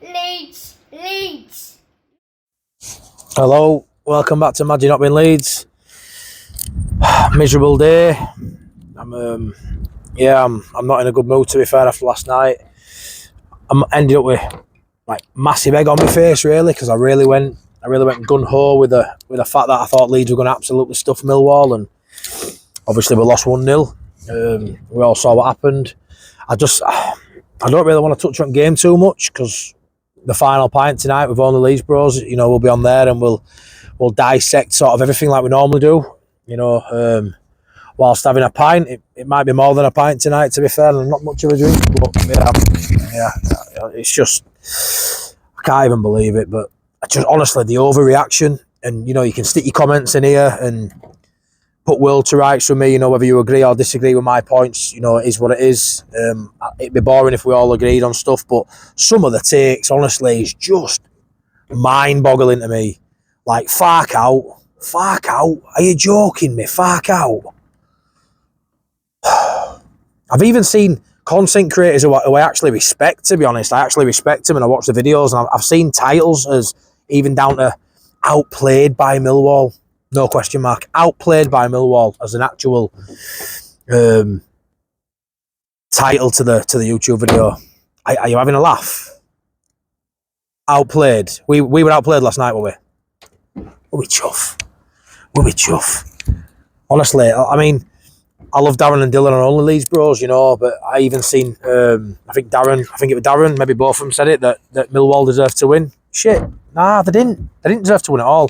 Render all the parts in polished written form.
Leeds. Hello, welcome back to Imagine Not Being Leeds. Miserable day. I'm not in a good mood, to be fair, after last night. I'm ending up with like massive egg on my face, really, because I really went gun ho with the fact that I thought Leeds were going to absolutely stuff Millwall, and obviously we lost 1-0. We all saw what happened. I don't really want to touch on game too much, because the final pint tonight with all the Leeds bros, we'll be on there and we'll dissect sort of everything like we normally do. Whilst having a pint, it might be more than a pint tonight, to be fair, and not much of a drink, but it's just, I can't even believe it, but honestly, the overreaction, and you can stick your comments in here and put world to rights with me, whether you agree or disagree with my points, it is what it is. It'd be boring if we all agreed on stuff, but some of the takes, honestly, is just mind-boggling to me. Like, fuck out, are you joking me, fuck out? I've even seen content creators who I actually respect, to be honest. I actually respect them, and I watch the videos, and I've seen titles as even down to outplayed by Millwall. No question mark. Outplayed by Millwall as an actual title to the YouTube video. Are you having a laugh? Outplayed. We were outplayed last night, were we? Were we chuff? Honestly, I mean, I love Darren and Dylan on all the Leeds bros, but I even seen, I think it was Darren, maybe both of them said it, that Millwall deserved to win. Shit. Nah, they didn't. They didn't deserve to win at all.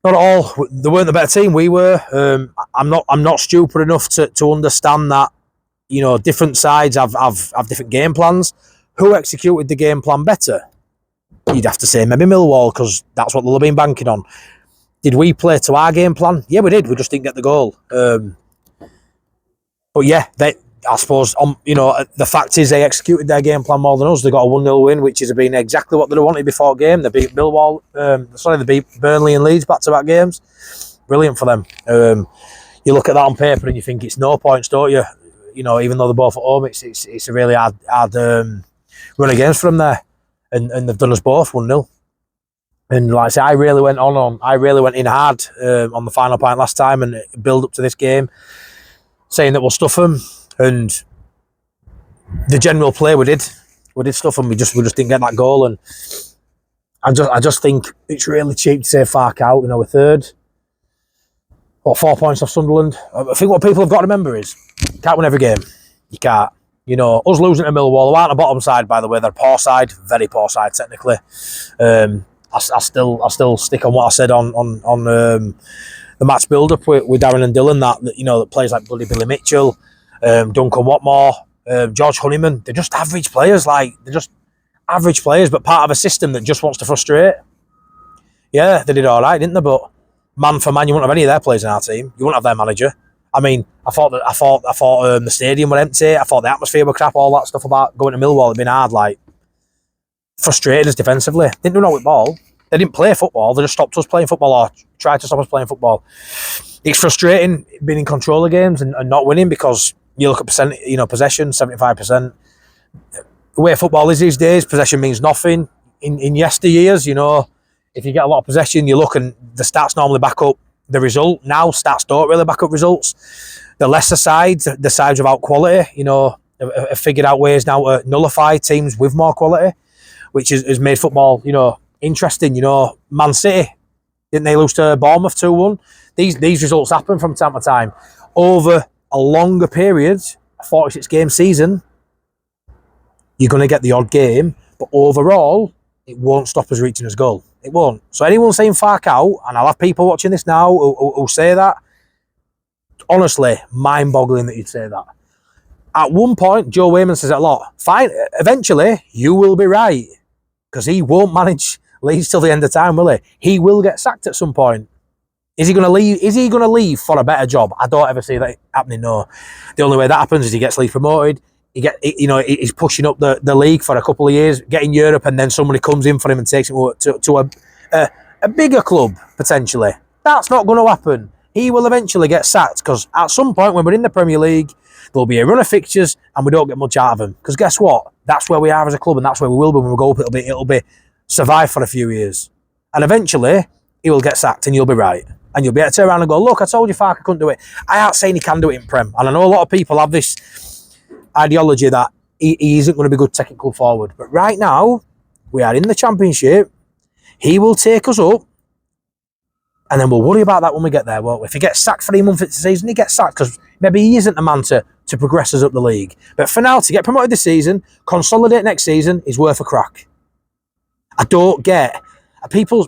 Not at all. They weren't the better team. We were. I'm not stupid enough to understand that, different sides have different game plans. Who executed the game plan better? You'd have to say maybe Millwall, because that's what they'll have been banking on. Did we play to our game plan? Yeah, we did. We just didn't get the goal. But yeah, I suppose, the fact is they executed their game plan more than us. They got a 1-0 win, which has been exactly what they wanted before game. They beat Millwall. They beat Burnley and Leeds back-to-back games. Brilliant for them. You look at that on paper and you think it's no points, don't you? Even though they're both at home, it's a really hard run against for them there. And they've done us both 1-0. And like I say, I really went in hard on the final pint last time and build up to this game, saying that we'll stuff them. And the general play we did stuff them. We just didn't get that goal. And I just think it's really cheap to say fuck out. We're third. 4 points off Sunderland. I think what people have got to remember is you can't win every game. You can't. Us losing to Millwall, who aren't a bottom side, by the way, they're a poor side, very poor side technically. I still stick on what I said on the match build-up with Darren and Dylan, that players like bloody Billy Mitchell, Duncan Watmore, George Honeyman, they're just average players. They're just average players, but part of a system that just wants to frustrate. Yeah, they did all right, didn't they? But man for man, you wouldn't have any of their players in our team. You wouldn't have their manager. I mean, I thought the stadium were empty. I thought the atmosphere were crap. All that stuff about going to Millwall had been hard. Frustrated us defensively. Didn't do no with ball. They didn't play football. They just stopped us playing football, or tried to stop us playing football. It's frustrating being in control of games and not winning, because you look at possession, 75%. The way football is these days, possession means nothing. In yesteryears, if you get a lot of possession, you look and the stats normally back up the result. Now stats don't really back up results. The lesser sides, the sides without quality, have figured out ways now to nullify teams with more quality, which has made football, interesting. Man City, didn't they lose to Bournemouth 2-1? These results happen from time to time. Over a longer period, a 46-game season, you're going to get the odd game, but overall, it won't stop us reaching his goal. It won't. So anyone saying fuck out, and I'll have people watching this now who say that, honestly, mind-boggling that you'd say that. At one point, Joe Wayman says it a lot. Fine, eventually, you will be right, because he won't manage Leeds till the end of time, will he? He will get sacked at some point. Is he going to leave? Is he going to leave for a better job? I don't ever see that happening. No. The only way that happens is he gets Leeds promoted. He's pushing up the league for a couple of years, getting Europe, and then somebody comes in for him and takes him to a bigger club potentially. That's not going to happen. He will eventually get sacked, because at some point when we're in the Premier League, there'll be a run of fixtures and we don't get much out of them. Because guess what? That's where we are as a club, and that's where we will be when we go up. It'll be survive for a few years. And eventually, he will get sacked, and you'll be right. And you'll be able to turn around and go, look, I told you Farke couldn't do it. I aren't saying he can do it in Prem. And I know a lot of people have this ideology that he isn't going to be good technical forward. But right now, we are in the Championship. He will take us up. And then we'll worry about that when we get there. Well, if he gets sacked 3 months into the season, he gets sacked because maybe he isn't the man to progress us up the league. But for now, to get promoted this season, consolidate next season is worth a crack. I don't get... People's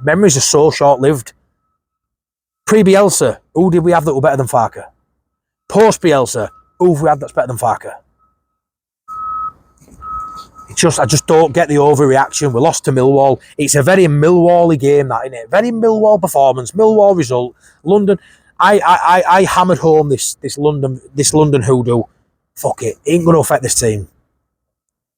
memories are so short-lived. Pre-Bielsa, who did we have that were better than Farke? Post-Bielsa, who have we had that's better than Farke? I just don't get the overreaction. We lost to Millwall. It's a very Millwall-y game, that, isn't it? Very Millwall performance, Millwall result. London. I hammered home this London hoodoo. Fuck it. It ain't going to affect this team.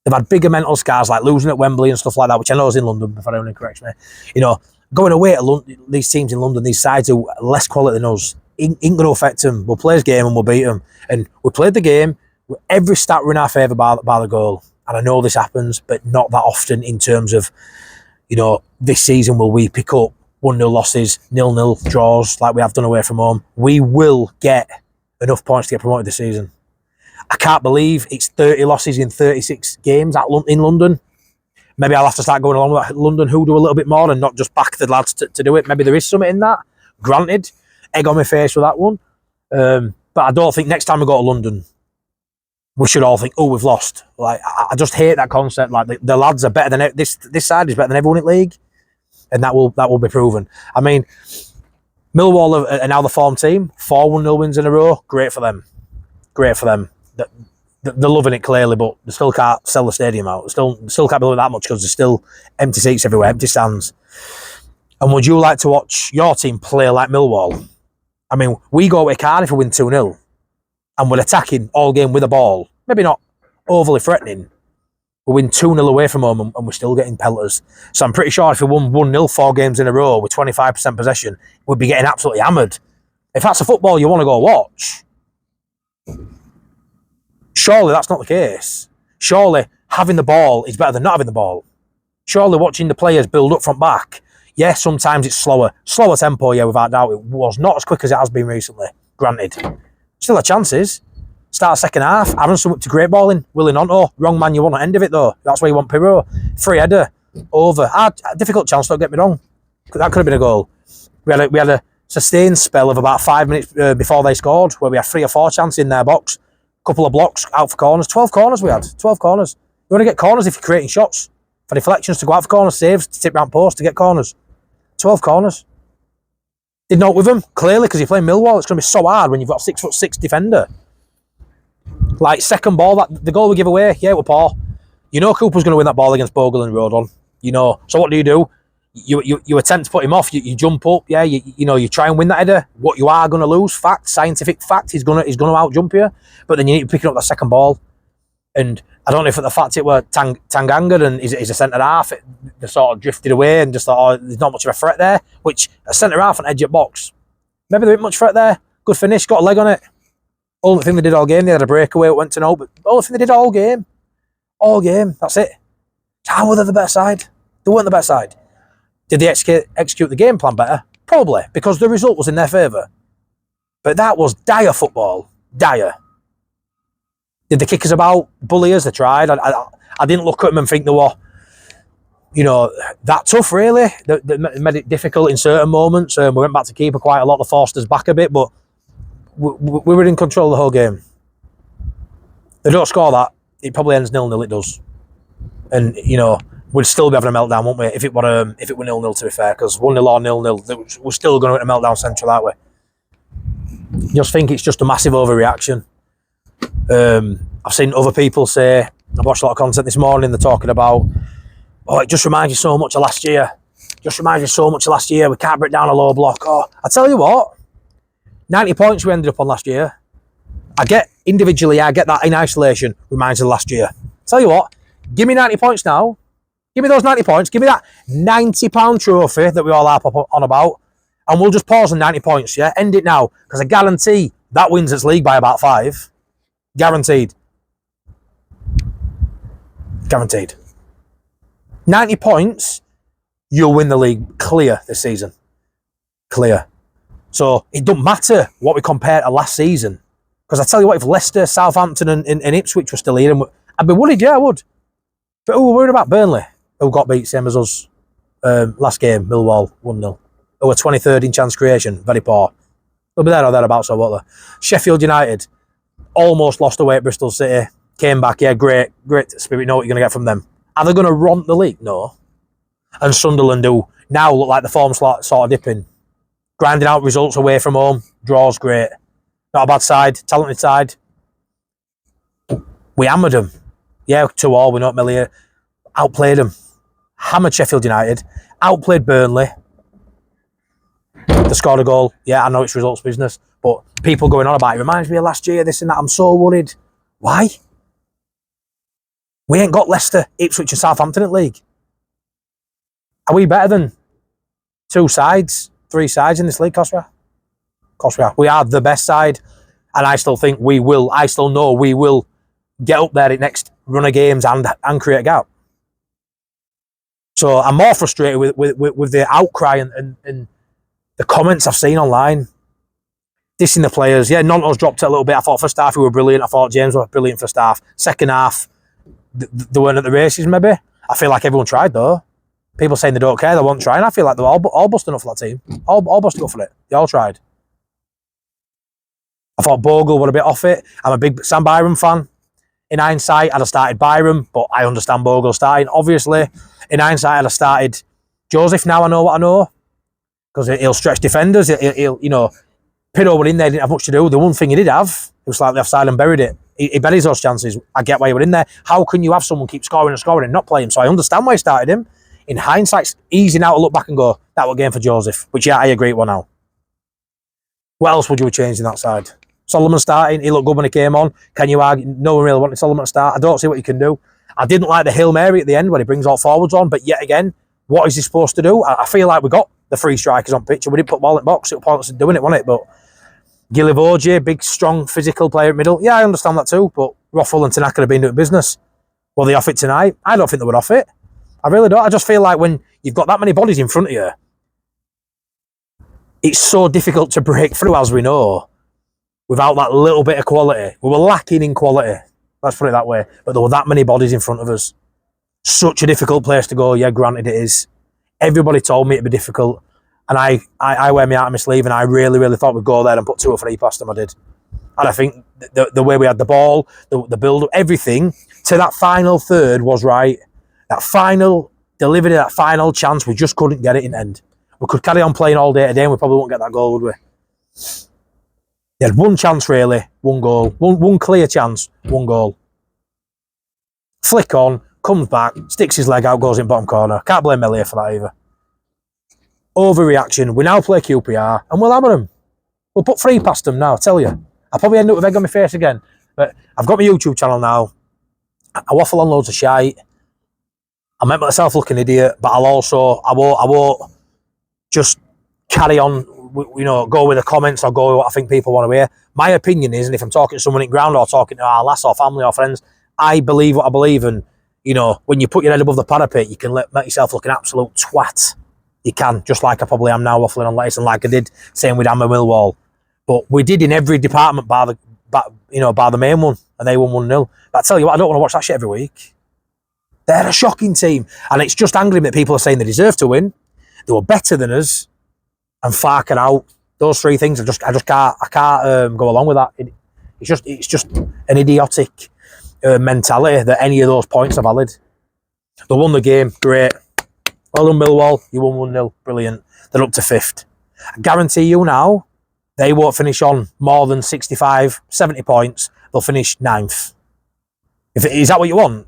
They've had bigger mental scars like losing at Wembley and stuff like that, which I know is in London, if anyone corrects me. You know, going away to London, these teams in London, these sides who are less quality than us, ain't going to affect them. We'll play this game and we'll beat them. And we played the game with every stat were in our favour by the goal. And I know this happens, but not that often in terms of, you know, this season will we pick up 1-0 losses, 0-0 draws like we have done away from home. We will get enough points to get promoted this season. I can't believe it's 30 losses in 36 games in London. Maybe I'll have to start going along with London hoodoo a little bit more and not just back the lads to do it. Maybe there is something in that. Granted, egg on my face with that one. But I don't think next time we go to London, we should all think, oh, we've lost. Like, I just hate that concept. Like, the lads are better than this side is better than everyone in the league, and that will be proven. I mean, Millwall are now the form team, 4 1-0 wins in a row. Great for them. Great for them. They're loving it clearly, but they still can't sell the stadium out. They still can't believe that much because there's still empty seats everywhere, empty stands. And would you like to watch your team play like Millwall? I mean, we go to Cardiff and win 2-0. And we're attacking all game with a ball. Maybe not overly threatening. We win 2-0 away from home and we're still getting pelters. So I'm pretty sure if we won 1-0 4 games in a row with 25% possession, we'd be getting absolutely hammered. If that's a football you want to go watch, surely that's not the case. Surely having the ball is better than not having the ball. Surely watching the players build up from back. Yeah, sometimes it's slower tempo, yeah, without doubt. It was not as quick as it has been recently, granted. Still a chances. Start second half. Aronson whipped to great ball in. Willing onto. Wrong man you want at the end of it though. That's where you want Pirro. Free header. Over. A difficult chance, don't get me wrong. That could have been a goal. We had a sustained spell of about 5 minutes before they scored where we had 3 or 4 chances in their box. Couple of blocks out for corners. 12 corners we had. 12 corners. You want to get corners if you're creating shots. For deflections to go out for corners, saves to tip round post to get corners. 12 corners. Did not with him, clearly, because you're playing Millwall. It's going to be so hard when you've got a 6'6" defender. Like, second ball, the goal we give away, yeah, we're poor. You know Cooper's going to win that ball against Bogle and Rodon. You know. So what do? You attempt to put him off. You jump up, yeah. You try and win that header. What you are going to lose, scientific fact, he's going to out jump you. But then you need to pick up that second ball. And I don't know if the fact it were Tanganga and he's a centre half, they sort of drifted away and just thought, oh, there's not much of a threat there. Which a centre half and edge at box, maybe there ain't much threat there. Good finish, got a leg on it. Only thing they did all game, they had a breakaway, it went to no, but only thing they did all game, that's it. How were they the better side? They weren't the better side. Did they execute the game plan better? Probably, because the result was in their favour. But that was dire football, dire. Did they kick us about, bully us? They tried. I didn't look at them and think they were, you know, that tough, really. They made it difficult in certain moments. We went back to keeper quite a lot. They forced us back a bit, but we were in control the whole game. They don't score that, it probably ends 0-0, it does. And, you know, we'd still be having a meltdown, wouldn't we, if it were 0-0, to be fair, because 1-0 or 0-0, we're still going to hit a meltdown central, aren't we? Just think it's just a massive overreaction. I've seen other people say, I've watched a lot of content this morning, they're talking about, oh, it just reminds you so much of last year. We can't break down a low block. Oh, I tell you what, 90 points we ended up on last year. I get that in isolation reminds me of last year. Tell you what, give me 90 points now. Give me those 90 points. Give me that £90 trophy that we all harp on about. And we'll just pause on 90 points, yeah? End it now. Because I guarantee that wins its league by about 5. Guaranteed. Guaranteed. 90 points, you'll win the league clear this season. Clear. So it doesn't matter what we compare to last season. Because I tell you what, if Leicester, Southampton and Ipswich were still here, I'd be worried, yeah, I would. But who were worried about Burnley, who got beat, same as us, last game, Millwall, 1-0. Who were 23rd in chance creation, very poor. They'll be there or thereabouts, so what? Sheffield United, almost lost away at Bristol City, came back, yeah, great spirit, you know what you're going to get from them. Are they going to run the league? No. And Sunderland do now look like the form sort of dipping. Grinding out results away from home, draws great. Not a bad side, talented side. We hammered them. Yeah, 2-2, we're not million. Outplayed them. Hammered Sheffield United. Outplayed Burnley. They scored a goal. Yeah, I know it's results business, but people going on about it reminds me of last year, this and that. I'm so worried. Why? We ain't got Leicester, Ipswich and Southampton in the league. Are we better than 3 sides in this league, Cosra? Of course we are. We are the best side, and I still think we will. I still know we will get up there in next run of games and create a gap. So I'm more frustrated with the outcry and the comments I've seen online. Dissing the players. Yeah, Nonto's dropped it a little bit. I thought first half we were brilliant. I thought James was brilliant first half. Second half, they weren't at the races maybe. I feel like everyone tried though. People saying they don't care, they won't try, and I feel like they're all busting up for that team. All busted up for it. They all tried. I thought Bogle were a bit off it. I'm a big Sam Byram fan. In hindsight, I'd have started Byram, but I understand Bogle starting. Obviously, in hindsight, I'd have started Joseph. Now I know what I know. Because he'll stretch defenders. He'll you know, Pido were in there, didn't have much to do. The one thing he did have, he was slightly offside and buried it. He buried those chances. I get why he were in there. How can you have someone keep scoring and not play him? So I understand why he started him. In hindsight, it's easy now to look back and go, that was a game for Joseph. Which, yeah, I agree with now. What else would you have changed in that side? Solomon starting, he looked good when he came on. Can you argue? No one really wanted Solomon to start. I don't see what you can do. I didn't like the Hail Mary at the end when he brings all forwards on, but yet again, what is he supposed to do? I feel like we got the 3 strikers on pitch and we didn't put the ball in the box. It was pointless in doing it, wasn't it? But Gilivoje, big, strong, physical player in middle. Yeah, I understand that too, but Roffel and Tanaka have been doing business. Will they off it tonight? I don't think they would off it. I really don't. I just feel like when you've got that many bodies in front of you, it's so difficult to break through, as we know, without that little bit of quality. We were lacking in quality, let's put it that way, but there were that many bodies in front of us. Such a difficult place to go. Yeah, granted it is. Everybody told me it'd be difficult, and I wear me out of my sleeve, and I really, really thought we'd go there and put 2 or 3 past them. I did. And I think the way we had the ball, the build-up, everything to that final third was right. That final delivery, that final chance, we just couldn't get it in the end. We could carry on playing all day today and we probably won't get that goal, would we? They had 1 chance really, 1 goal. One clear chance, 1 goal. Flick on, comes back, sticks his leg out, goes in bottom corner. Can't blame Melia for that either. Overreaction. We now play QPR and we'll hammer them. We'll put 3 past them now, I tell you. I'll probably end up with egg on my face again. But I've got my YouTube channel now. I waffle on loads of shite. I make myself look an idiot, but I won't just carry on, you know, go with the comments or go with what I think people want to hear. My opinion is, and if I'm talking to someone in ground or talking to our lass or family or friends, I believe what I believe, and, you know, when you put your head above the parapet, you can make yourself look an absolute twat. You can, just like I probably am now waffling on lettuce and like I did saying with Hammer Millwall. But we did in every department bar the main one, and they won 1-0. But I tell you what, I don't want to watch that shit every week. They're a shocking team. And it's just angering that people are saying they deserve to win. They were better than us. And Farker out. Those 3 things, I can't go along with that. It's just an idiotic mentality that any of those points are valid. They won the game, great. Well done, Millwall. You won 1-0, brilliant. They're up to 5th. I guarantee you now, they won't finish on more than 65, 70 points. They'll finish 9th. Is that what you want?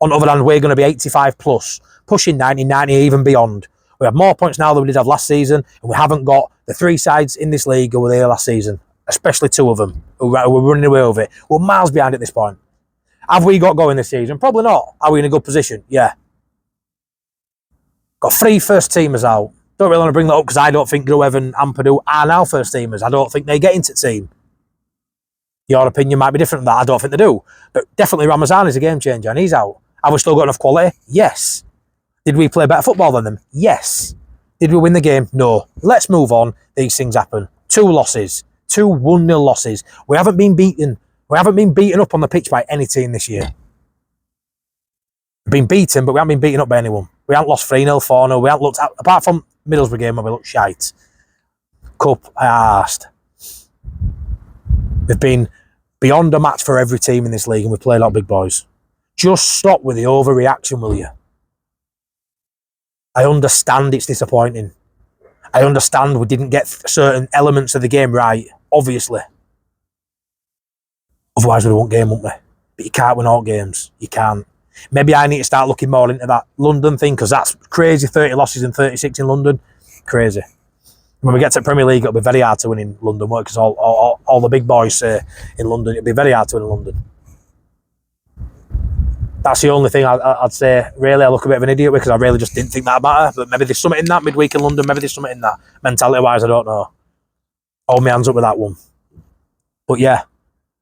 On the other hand, we're going to be 85 plus, pushing 90, even beyond. We have more points now than we did have last season, and we haven't got the 3 sides in this league who were there last season, especially 2 of them who were running away with it. We're miles behind at this point. Have we got going this season? Probably not. Are we in a good position? Yeah. Got 3 first teamers out. Don't really want to bring that up because I don't think Gruev and Ampadu are now first teamers. I don't think they get into team. Your opinion might be different than that. I don't think they do. But definitely Ramazan is a game changer and he's out. Have we still got enough quality? Yes. Did we play better football than them? Yes. Did we win the game? No. Let's move on. These things happen. 2 losses. 2 1-0 losses. We haven't been beaten. We haven't been beaten up on the pitch by any team this year. We've been beaten, but we haven't been beaten up by anyone. We haven't lost 3-0, 4-0. We haven't looked at, apart from Middlesbrough game where we looked shite. Cup, I asked. They've been beyond a match for every team in this league and we've played like big boys. Just stop with the overreaction, will you? I understand it's disappointing. I understand we didn't get certain elements of the game right, obviously. Otherwise we'd have won game, wouldn't we? But you can't win all games. You can't. Maybe I need to start looking more into that London thing because that's crazy. 30 losses and 36 in London. Crazy. When we get to the Premier League, it'll be very hard to win in London, because all the big boys say in London, it'll be very hard to win in London. That's the only thing I'd say. Really, I look a bit of an idiot because I really just didn't think that matter. But maybe there's something in that midweek in London. Maybe there's something in that. Mentality-wise, I don't know. Hold my hands up with that one. But yeah,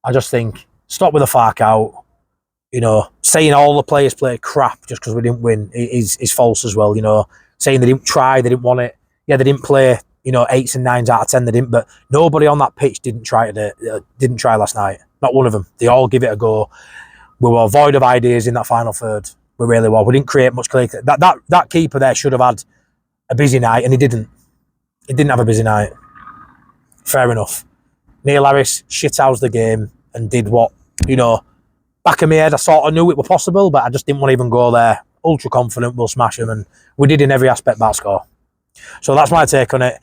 I just think, stop with the fark out. You know, saying all the players played crap just because we didn't win is false as well. You know, saying they didn't try, they didn't want it. Yeah, they didn't play, 8s and 9s out of 10. They didn't, but nobody on that pitch didn't try last night. Not one of them. They all give it a go. We were void of ideas in that final third. We really were. We didn't create much clear. That keeper there should have had a busy night, and he didn't. He didn't have a busy night. Fair enough. Neil Harris shithoused the game and did what, back of my head, I sort of knew it was possible, but I just didn't want to even go there. Ultra confident we'll smash them, and we did in every aspect that score. So that's my take on it.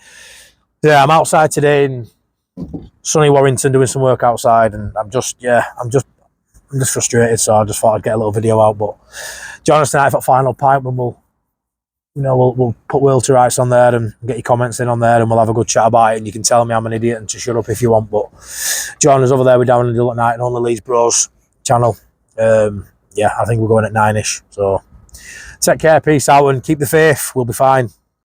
Yeah, I'm outside today in sunny Warrington doing some work outside, and I'm just frustrated. So I just thought I'd get a little video out. But join us tonight for final pint when we'll put World to Rights on there and get your comments in on there, and we'll have a good chat about it. And you can tell me I'm an idiot and to shut up if you want. But join us over there. We're down in the night and on the Leeds Bros channel. I think we're going at 9ish. So take care, peace out, and keep the faith. We'll be fine.